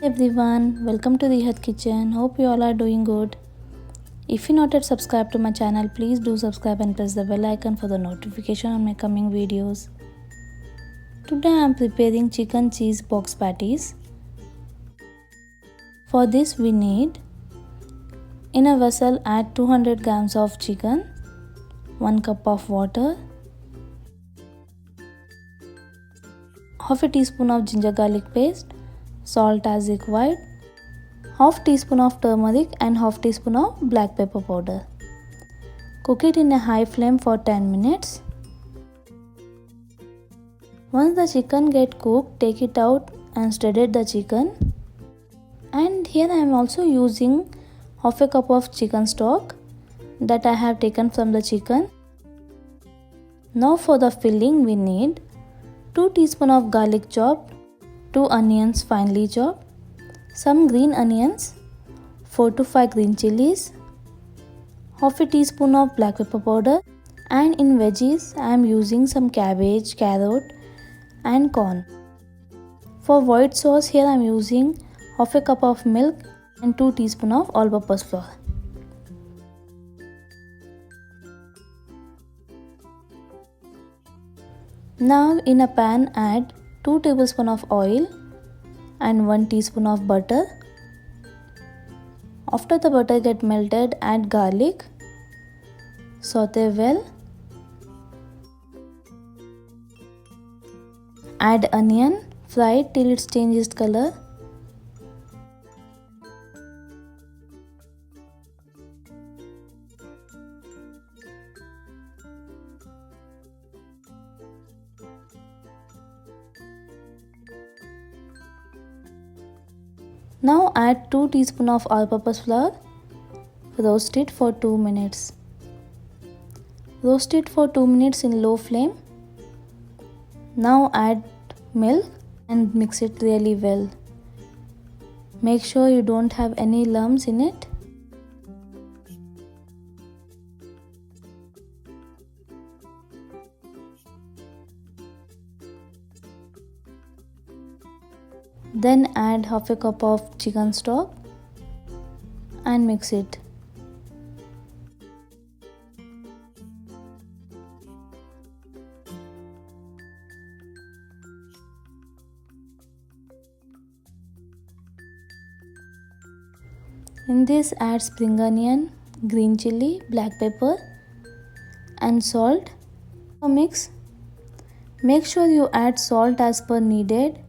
Everyone, welcome to Reehatkitchen. Hope you all are doing good. If you not yet subscribed to my channel, please do subscribe and press the bell icon for the notification on my coming videos. Today I am preparing chicken cheese box patties. For this we need, in a vessel add 200 grams of chicken, 1 cup of water, half a teaspoon of ginger garlic paste, salt as required, half teaspoon of turmeric and half teaspoon of black pepper powder. Cook it in a high flame for 10 minutes. Once the chicken get cooked, take it out and shredded the chicken. And here I am also using half a cup of chicken stock that I have taken from the chicken. Now for the filling we need 2 teaspoons of garlic chopped, 2 onions finely chopped, some green onions, 4 to 5 green chilies, half a teaspoon of black pepper powder, and in veggies I am using some cabbage, carrot and corn. For white sauce here I am using half a cup of milk and 2 teaspoons of all-purpose flour. Now in a pan add 2 tablespoons of oil and 1 teaspoon of butter. After the butter get melted, add garlic, saute well, add onion, fry it till it changes color. Now add 2 teaspoons of all-purpose flour. Roast it for 2 minutes. Roast it for 2 minutes in low flame. Now add milk and mix it really well. Make sure you don't have any lumps in it. Then add half a cup of chicken stock and mix it. In this add spring onion, green chili, black pepper and salt. Mix. Make sure you add salt as per needed,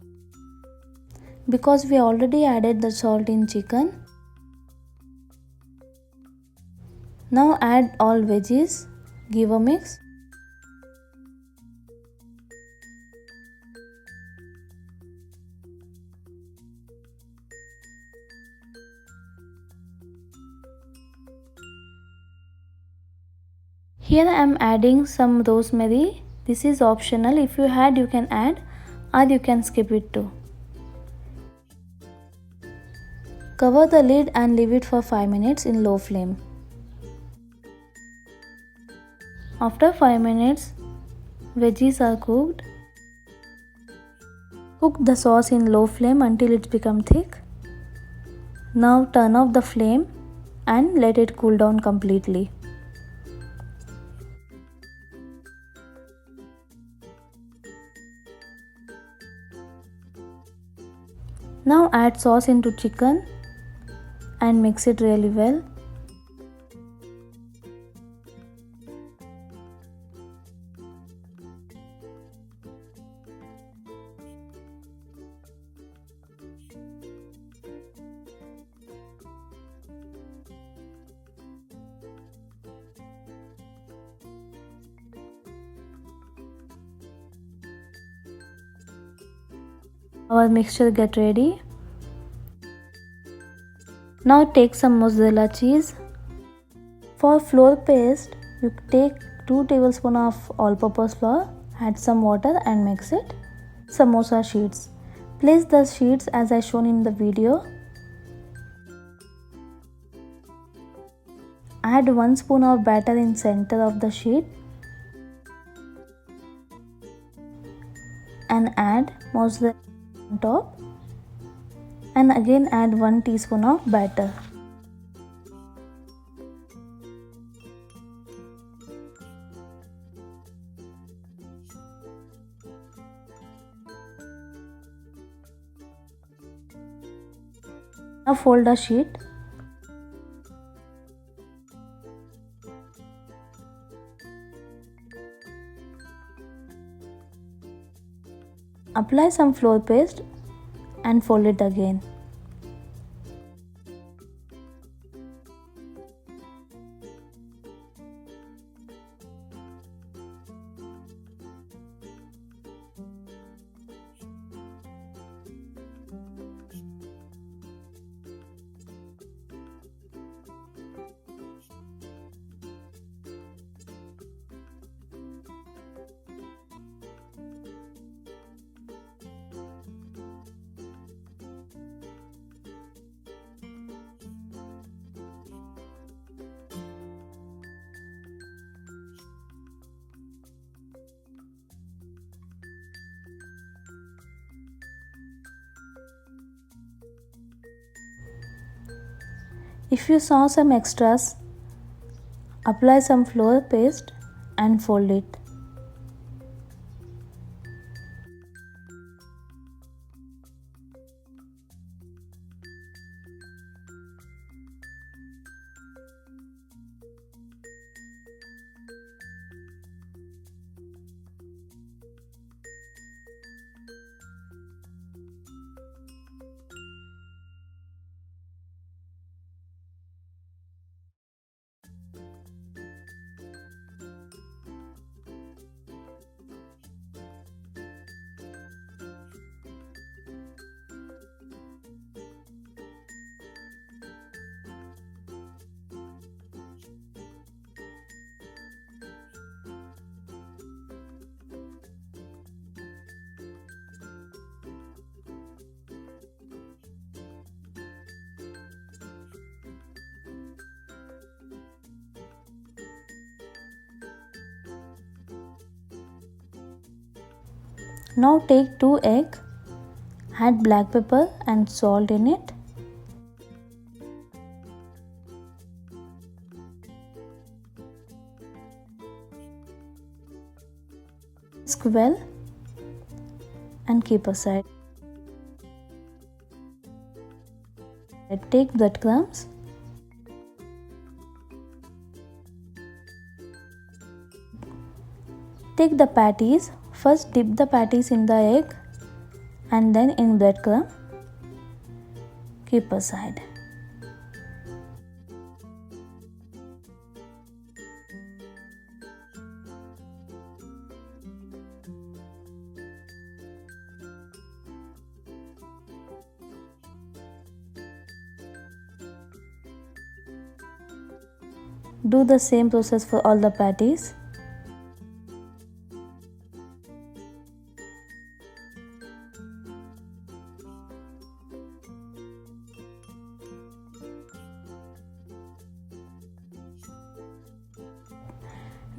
because we already added the salt in chicken. Now add all veggies, give a mix. Here I am adding some rosemary. This is optional. If you had, you can add, or you can skip it too. Cover the lid and leave it for 5 minutes in low flame. After 5 minutes, veggies are cooked. Cook the sauce in low flame until it becomes thick. Now turn off the flame and let it cool down completely. Now add sauce into chicken and mix it really well. Our mixture get ready. Now take some mozzarella cheese. For flour paste, you take 2 tablespoons of all-purpose flour, add some water and mix it. Samosa sheets. Place the sheets as I shown in the video. Add 1 spoon of batter in center of the sheet and add mozzarella on top and again add 1 teaspoon of batter. Now fold the sheet. Apply some flour paste and fold it again. If you saw some extras, apply some flour paste and fold it. Now take 2 eggs, add black pepper and salt in it. Whisk well and keep aside. Take breadcrumbs. Take the patties. First dip the patties in the egg and then in breadcrumb. Keep aside. Do the same process for all the patties.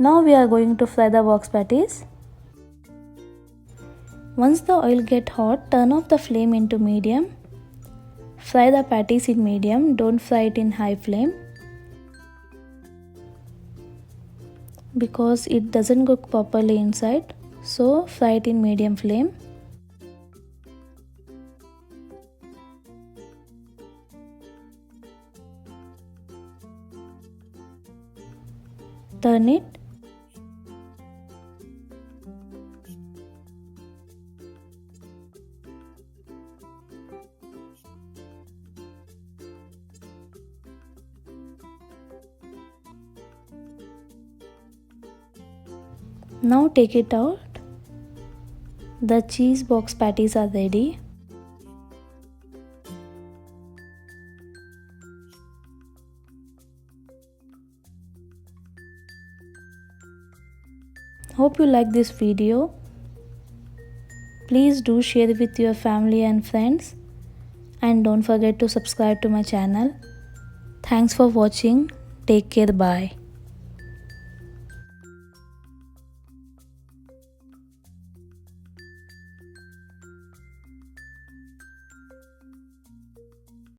Now we are going to fry the box patties. Once the oil get hot, turn off the flame into medium. Fry the patties in medium, don't fry it in high flame because it doesn't cook properly inside, so fry it in medium flame. Turn it. Now take it out. The cheese box patties are ready. Hope you like this video. Please do share with your family and friends, and don't forget to subscribe to my channel. Thanks for watching. Take care. Bye.